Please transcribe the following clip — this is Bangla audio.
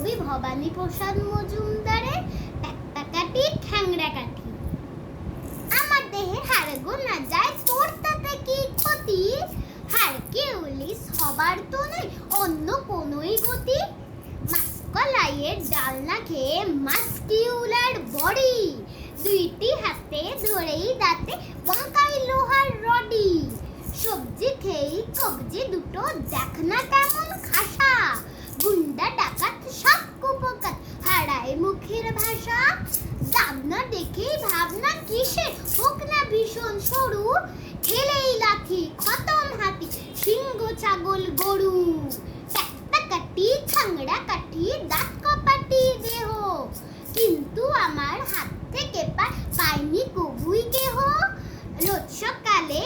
কবি ভবানী প্রসাদ মজুমদারের কাটি ঠ্যাংরা কাঠি। আমার দেহে হাড় গোনা যায়, তোর তাতে কি ক্ষতি? হারকিউলিস হবার তো নেই অন্য কোনোই গতি। মাসকলাইয়ের ডাল না খেয়ে মাস্কিউলার বডি, দুইটি হাতে ধরেই দাঁতে বাঁকাই লোহার রডি। সবজি খেয়েই কবজি দুটো দেখ না কেমন খাসা, গুন্ডা ডাকাত সব কুপকাত হারায় মুখের ভাষা। দাবনা দেখেই ভাবনা কিসের, হোক না ভীষণ সরু, ঠেলেই লাঠি খতম হাতি সিংহ ছাগল গরু। কাটি ঠাংড়া কাঠি দাঁত কপাটি দেহ, কিন্তু আমার হাত থেকে পায়নি কবুই কেহ। রোজ সকালে